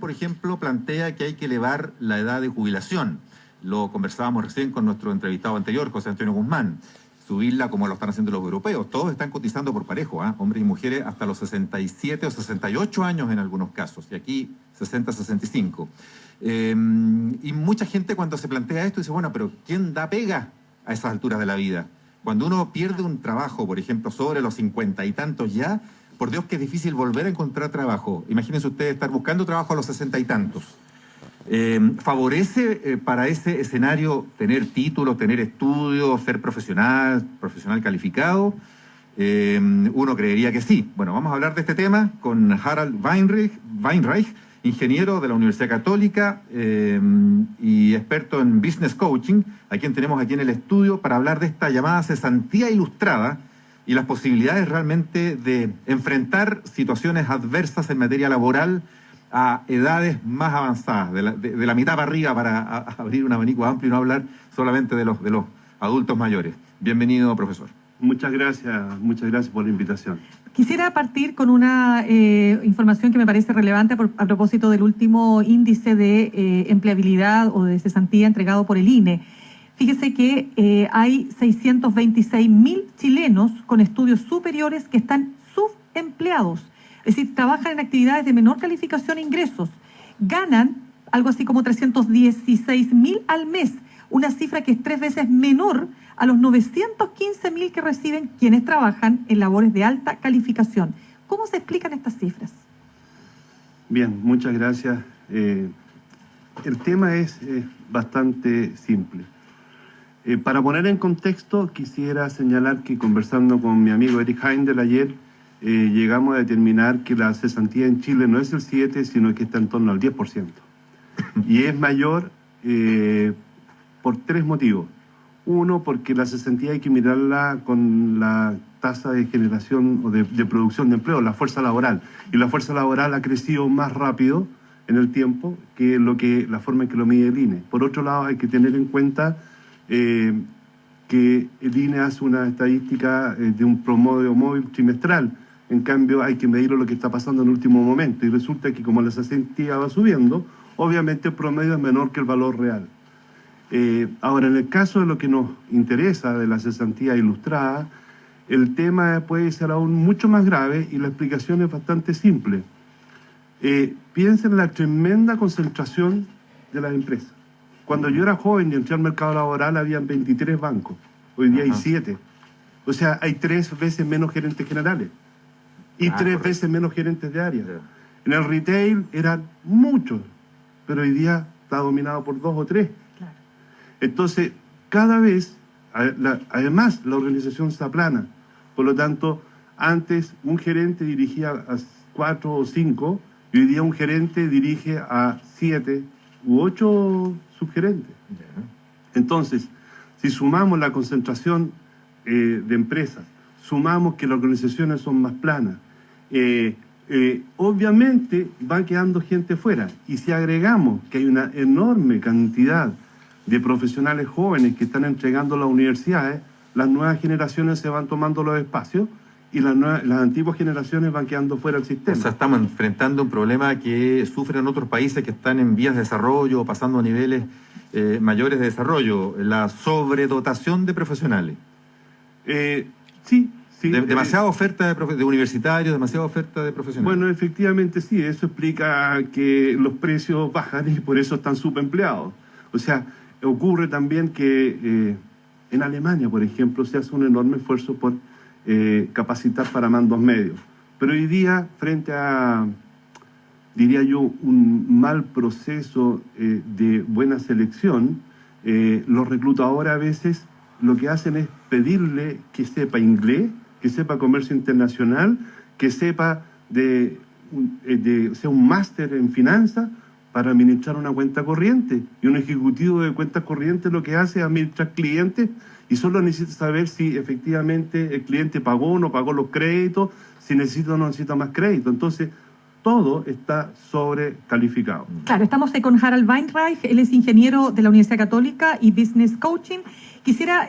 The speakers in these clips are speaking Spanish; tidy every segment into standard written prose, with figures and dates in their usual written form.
Por ejemplo, plantea que hay que elevar la edad de jubilación. Lo conversábamos recién con nuestro entrevistado anterior, José Antonio Guzmán. Subirla como lo están haciendo los europeos. Todos están cotizando por parejo, hombres y mujeres hasta los 67 o 68 años en algunos casos. Y aquí 60, 65. Y mucha gente cuando se plantea esto dice, bueno, pero ¿quién da pega a esas alturas de la vida? Cuando uno pierde un trabajo, por ejemplo, sobre los 50 y tantos ya, por Dios que es difícil volver a encontrar trabajo. Imagínense ustedes estar buscando trabajo a los 60 y tantos. ¿Favorece para ese escenario tener títulos, tener estudios, ser profesional calificado? Uno creería que sí. Bueno, vamos a hablar de este tema con Harald Weinreich, ingeniero de la Universidad Católica y experto en business coaching, a quien tenemos aquí en el estudio para hablar de esta llamada cesantía ilustrada y las posibilidades realmente de enfrentar situaciones adversas en materia laboral a edades más avanzadas, de la mitad para arriba, para abrir un abanico amplio y no hablar solamente de los adultos mayores. Bienvenido, profesor. Muchas gracias por la invitación. Quisiera partir con una información que me parece relevante a propósito del último índice de empleabilidad o de cesantía entregado por el INE. Fíjese que hay 626.000 chilenos con estudios superiores que están subempleados, es decir, trabajan en actividades de menor calificación e ingresos, ganan algo así como 316.000 al mes, una cifra que es 3 veces menor a los 915.000 que reciben quienes trabajan en labores de alta calificación. ¿Cómo se explican estas cifras? Bien, muchas gracias. El tema es bastante simple. Para poner en contexto, quisiera señalar que conversando con mi amigo Eric Heindel ayer, llegamos a determinar que la cesantía en Chile no es el 7, sino que está en torno al 10%. Y es mayor por 3 motivos. Uno, porque la cesantía hay que mirarla con la tasa de generación o de producción de empleo, la fuerza laboral. Y la fuerza laboral ha crecido más rápido en el tiempo que la forma en que lo mide el INE. Por otro lado, hay que tener en cuenta que el INE hace una estadística de un promedio móvil trimestral. En cambio, hay que medir lo que está pasando en el último momento. Y resulta que como la cesantía va subiendo, obviamente el promedio es menor que el valor real. Ahora, en el caso de lo que nos interesa de la cesantía ilustrada, el tema puede ser aún mucho más grave y la explicación es bastante simple. Piensen en la tremenda concentración de las empresas. Cuando yo era joven y entré al mercado laboral, habían 23 bancos. Hoy día hay 7. O sea, hay 3 veces menos gerentes generales y 3 veces menos gerentes de área. En el retail eran muchos, pero hoy día está dominado por 2 o 3. Entonces, cada vez, además, la organización está plana. Por lo tanto, antes un gerente dirigía a 4 o 5 y hoy día un gerente dirige a 7 u 8 subgerentes. Entonces, si sumamos la concentración de empresas, sumamos que las organizaciones son más planas, obviamente va quedando gente fuera. Y si agregamos que hay una enorme cantidad de profesionales jóvenes que están entregando a las universidades, las nuevas generaciones se van tomando los espacios y las antiguas generaciones van quedando fuera del sistema. O sea, estamos enfrentando un problema que sufren otros países que están en vías de desarrollo o pasando a niveles mayores de desarrollo, la sobredotación de profesionales. Sí. Demasiada oferta de universitarios, demasiada oferta de profesionales. Bueno, efectivamente sí, eso explica que los precios bajan y por eso están subempleados. O sea, ocurre también que en Alemania, por ejemplo, se hace un enorme esfuerzo por capacitar para mandos medios. Pero hoy día, frente a, diría yo, un mal proceso de buena selección, los reclutadores a veces lo que hacen es pedirle que sepa inglés, que sepa comercio internacional, que sepa sea un máster en finanzas para administrar una cuenta corriente. Y un ejecutivo de cuentas corrientes lo que hace es administrar clientes y solo necesita saber si efectivamente el cliente pagó o no pagó los créditos, si necesita o no necesita más crédito. Entonces, todo está sobrecalificado. Claro, estamos con Harald Weinreich, él es ingeniero de la Universidad Católica y Business Coaching. Quisiera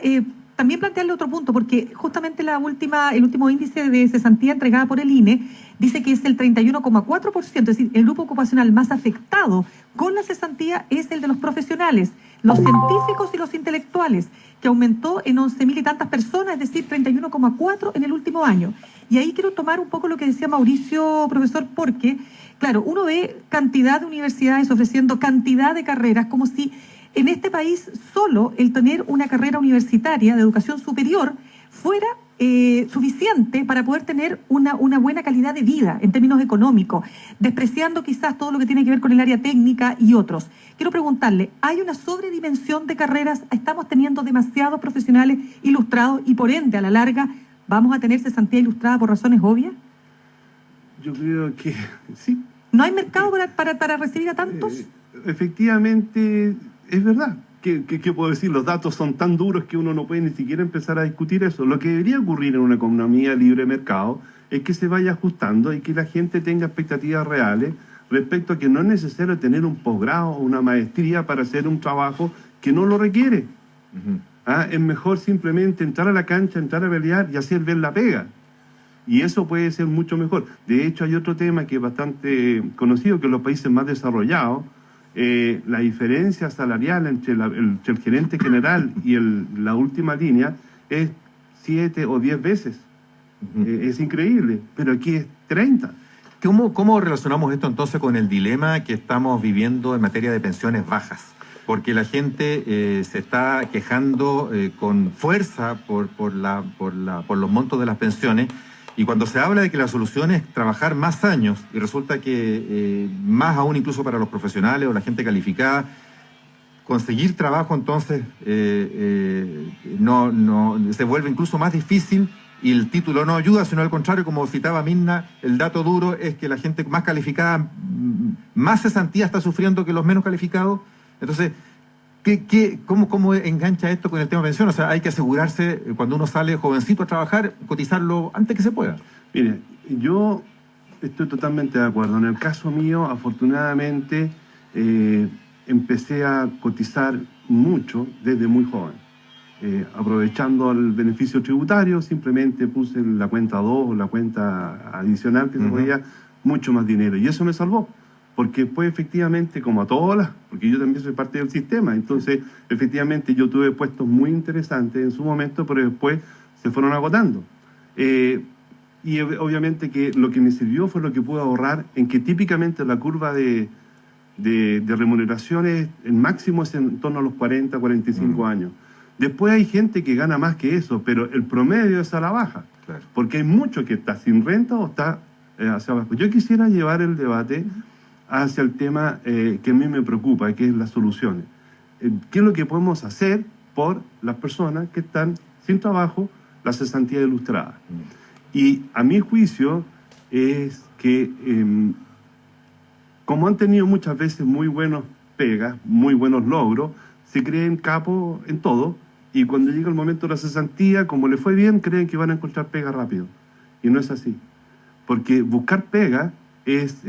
también plantearle otro punto, porque justamente el último índice de cesantía entregada por el INE dice que es el 31,4%, es decir, el grupo ocupacional más afectado con la cesantía es el de los profesionales, los científicos y los intelectuales, que aumentó en 11.000 y tantas personas, es decir, 31,4% en el último año. Y ahí quiero tomar un poco lo que decía Mauricio, profesor, porque, claro, uno ve cantidad de universidades ofreciendo cantidad de carreras, como si en este país solo el tener una carrera universitaria de educación superior fuera suficiente para poder tener una buena calidad de vida en términos económicos, despreciando quizás todo lo que tiene que ver con el área técnica y otros. Quiero preguntarle, ¿hay una sobredimensión de carreras? ¿Estamos teniendo demasiados profesionales ilustrados y por ende a la larga vamos a tener cesantía ilustrada por razones obvias? Yo creo que sí. ¿No hay mercado para recibir a tantos? Efectivamente, es verdad. ¿Qué puedo decir? Los datos son tan duros que uno no puede ni siquiera empezar a discutir eso. Lo que debería ocurrir en una economía libre de mercado es que se vaya ajustando y que la gente tenga expectativas reales respecto a que no es necesario tener un posgrado o una maestría para hacer un trabajo que no lo requiere. Es mejor simplemente entrar a la cancha, entrar a pelear y hacer ver la pega. Y eso puede ser mucho mejor. De hecho, hay otro tema que es bastante conocido, que en los países más desarrollados, la diferencia salarial entre el gerente general y la última línea es 7 o 10 veces. Es increíble, pero aquí es 30. ¿Cómo relacionamos esto entonces con el dilema que estamos viviendo en materia de pensiones bajas? Porque la gente se está quejando con fuerza por los montos de las pensiones. Y cuando se habla de que la solución es trabajar más años, y resulta que más aún incluso para los profesionales o la gente calificada, conseguir trabajo entonces se vuelve incluso más difícil y el título no ayuda, sino al contrario, como citaba Mirna, el dato duro es que la gente más calificada, más cesantía está sufriendo que los menos calificados. Entonces, ¿Cómo engancha esto con el tema de pensión? O sea, hay que asegurarse, cuando uno sale jovencito a trabajar, cotizarlo antes que se pueda. Mire, yo estoy totalmente de acuerdo. En el caso mío, afortunadamente, empecé a cotizar mucho desde muy joven. Aprovechando el beneficio tributario, simplemente puse la cuenta 2, la cuenta adicional que se podía, mucho más dinero. Y eso me salvó. Porque después efectivamente, como a todas porque yo también soy parte del sistema, entonces efectivamente yo tuve puestos muy interesantes en su momento, pero después se fueron agotando. Y obviamente que lo que me sirvió fue lo que pude ahorrar, en que típicamente la curva de remuneraciones, el máximo es en torno a los 40, 45 años. Después hay gente que gana más que eso, pero el promedio es a la baja, claro. Porque hay mucho que está sin renta o está hacia abajo. Yo quisiera llevar el debate hacia el tema que a mí me preocupa, que es las soluciones. ¿Qué es lo que podemos hacer por las personas que están sin trabajo, la cesantía ilustrada? Y a mi juicio es que, como han tenido muchas veces muy buenos pegas, muy buenos logros, se creen capos en todo, y cuando llega el momento de la cesantía, como le fue bien, creen que van a encontrar pega rápido. Y no es así, porque buscar pega es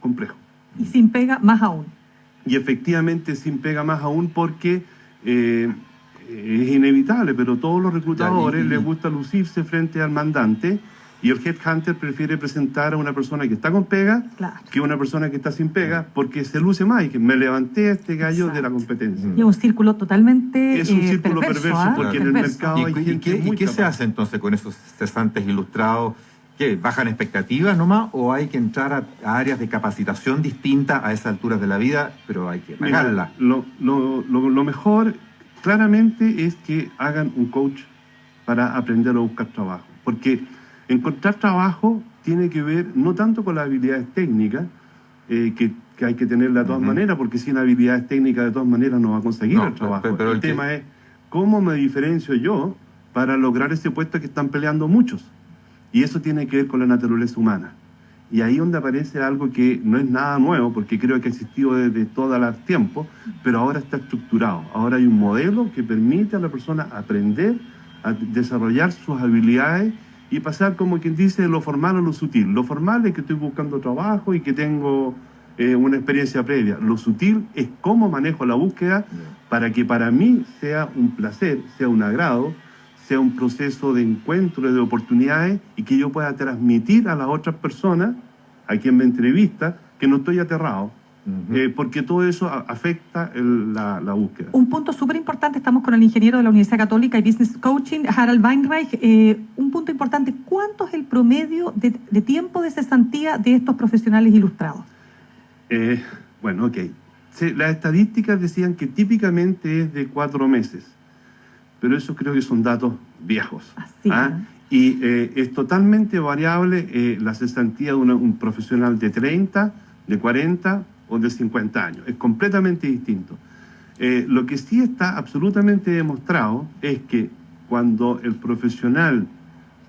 complejo. Y sin pega más aún. Y efectivamente sin pega más aún porque es inevitable, pero todos los reclutadores les gusta lucirse frente al mandante y el headhunter prefiere presentar a una persona que está con pega que a una persona que está sin pega porque se luce más y que me levanté a este gallo de la competencia. Y es un círculo totalmente es un círculo perverso porque en el mercado hay gente muy ¿Y qué se hace entonces con esos cesantes ilustrados? ¿Qué? ¿Bajan expectativas nomás o hay que entrar a áreas de capacitación distintas a esas alturas de la vida, pero hay que pagarla? Lo mejor claramente es que hagan un coach para aprender a buscar trabajo, porque encontrar trabajo tiene que ver no tanto con las habilidades técnicas, que hay que tenerlas de todas maneras, porque sin habilidades técnicas de todas maneras no va a conseguir el trabajo. Pero el tema es cómo me diferencio yo para lograr ese puesto que están peleando muchos. Y eso tiene que ver con la naturaleza humana. Y ahí donde aparece algo que no es nada nuevo, porque creo que ha existido desde todo el tiempo, pero ahora está estructurado. Ahora hay un modelo que permite a la persona aprender a desarrollar sus habilidades y pasar, como quien dice, de lo formal a lo sutil. Lo formal es que estoy buscando trabajo y que tengo una experiencia previa. Lo sutil es cómo manejo la búsqueda para que para mí sea un placer, sea un agrado, sea un proceso de encuentro, de oportunidades, y que yo pueda transmitir a las otras personas, a quien me entrevista, que no estoy aterrado, porque todo eso afecta la búsqueda. Un punto súper importante, estamos con el ingeniero de la Universidad Católica y Business Coaching, Harald Weinreich. Un punto importante, ¿cuánto es el promedio de tiempo de cesantía de estos profesionales ilustrados? Bueno, ok. Las estadísticas decían que típicamente es de 4 meses, pero eso creo que son datos viejos. Así, Y es totalmente variable la cesantía de un profesional de 30, de 40 o de 50 años. Es completamente distinto. Lo que sí está absolutamente demostrado es que cuando el profesional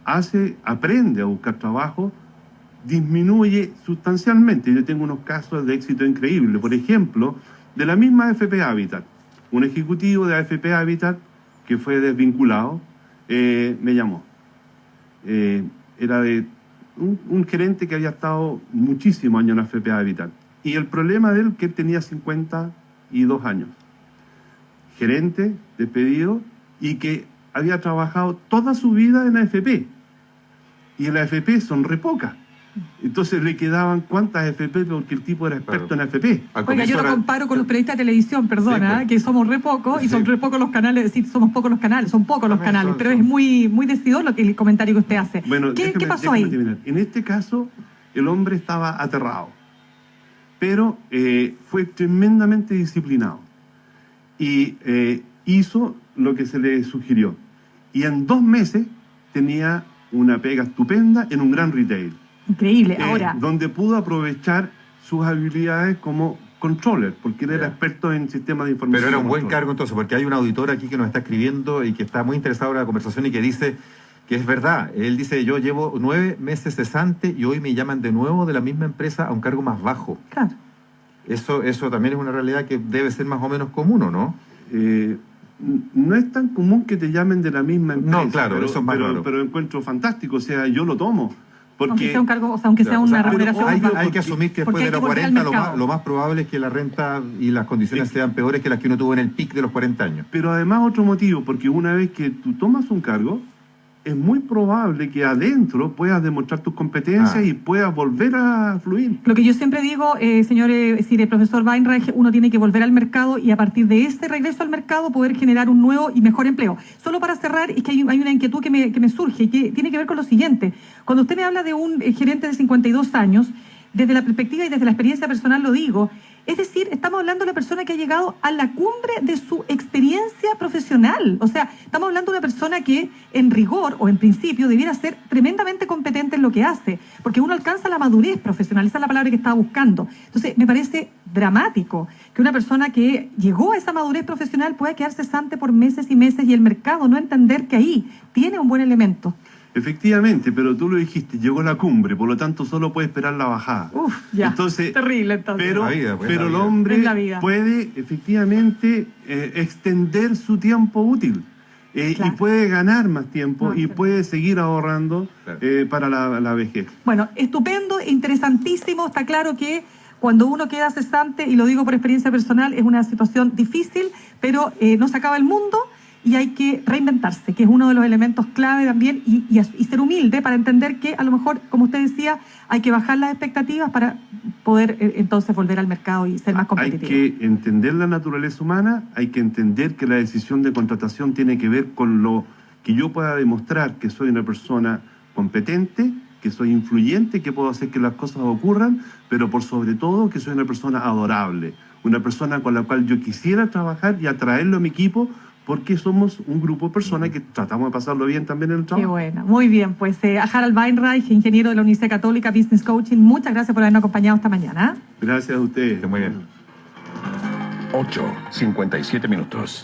aprende a buscar trabajo, disminuye sustancialmente. Yo tengo unos casos de éxito increíbles. Por ejemplo, de la misma AFP Habitat. Un ejecutivo de AFP Habitat que fue desvinculado me llamó. Era de un gerente que había estado muchísimos años en AFP Habitat. Y el problema de él que él tenía 52 años. Gerente, despedido, y que había trabajado toda su vida en AFP. Y en la AFP son re pocas. Entonces le quedaban cuántas AFP porque el tipo era experto en AFP. Oiga, yo lo comparo con los periodistas de televisión, perdona, sí, pues, que somos re pocos y son re pocos los canales, es decir, somos pocos los canales, son pocos los canales, pero es muy decidor el comentario que usted hace. Bueno, ¿Qué pasó ahí? Terminar. En este caso, el hombre estaba aterrado, pero fue tremendamente disciplinado y hizo lo que se le sugirió. Y en 2 meses tenía una pega estupenda en un gran retail. Increíble, ahora. Donde pudo aprovechar sus habilidades como controller, porque él era experto en sistemas de información. Pero era un buen cargo entonces, porque hay un auditor aquí que nos está escribiendo y que está muy interesado en la conversación y que dice que es verdad. Él dice, yo llevo 9 meses cesante y hoy me llaman de nuevo de la misma empresa a un cargo más bajo. Claro. Eso también es una realidad que debe ser más o menos común, ¿o no? No es tan común que te llamen de la misma empresa. No, claro, eso es más raro. Pero encuentro fantástico, o sea, yo lo tomo. Porque, aunque sea un cargo, o sea, aunque sea una remuneración. Hay que asumir que después de los 40 lo más probable es que la renta y las condiciones sean peores que las que uno tuvo en el pic de los 40 años. Pero además otro motivo, porque una vez que tú tomas un cargo, es muy probable que adentro puedas demostrar tus competencias y puedas volver a fluir. Lo que yo siempre digo, el profesor Weinreich, uno tiene que volver al mercado y a partir de ese regreso al mercado poder generar un nuevo y mejor empleo. Solo para cerrar, es que hay una inquietud que me surge y que tiene que ver con lo siguiente. Cuando usted me habla de un gerente de 52 años, desde la perspectiva y desde la experiencia personal lo digo, es decir, estamos hablando de una persona que ha llegado a la cumbre de su experiencia profesional. O sea, estamos hablando de una persona que en rigor o en principio debiera ser tremendamente competente en lo que hace, porque uno alcanza la madurez profesional, esa es la palabra que estaba buscando. Entonces, me parece dramático que una persona que llegó a esa madurez profesional pueda quedar cesante por meses y meses y el mercado no entender que ahí tiene un buen elemento. Efectivamente, pero tú lo dijiste, llegó la cumbre, por lo tanto solo puede esperar la bajada. Ya, entonces, terrible entonces. Pero el hombre puede efectivamente extender su tiempo útil y puede ganar más tiempo puede seguir ahorrando para la vejez. Bueno, estupendo, interesantísimo, está claro que cuando uno queda cesante, y lo digo por experiencia personal, es una situación difícil, pero no se acaba el mundo. Y hay que reinventarse, que es uno de los elementos clave también, y ser humilde para entender que a lo mejor, como usted decía, hay que bajar las expectativas para poder entonces volver al mercado y ser más competitivo. Hay que entender la naturaleza humana, hay que entender que la decisión de contratación tiene que ver con lo que yo pueda demostrar que soy una persona competente, que soy influyente, que puedo hacer que las cosas ocurran, pero por sobre todo que soy una persona adorable, una persona con la cual yo quisiera trabajar y atraerlo a mi equipo, porque somos un grupo de personas que tratamos de pasarlo bien también en el trabajo. Qué bueno, muy bien. Pues a Harald Weinreich, ingeniero de la Universidad Católica, Business Coaching, muchas gracias por habernos acompañado esta mañana. Gracias a ustedes. Muy bien. 8:57 minutos.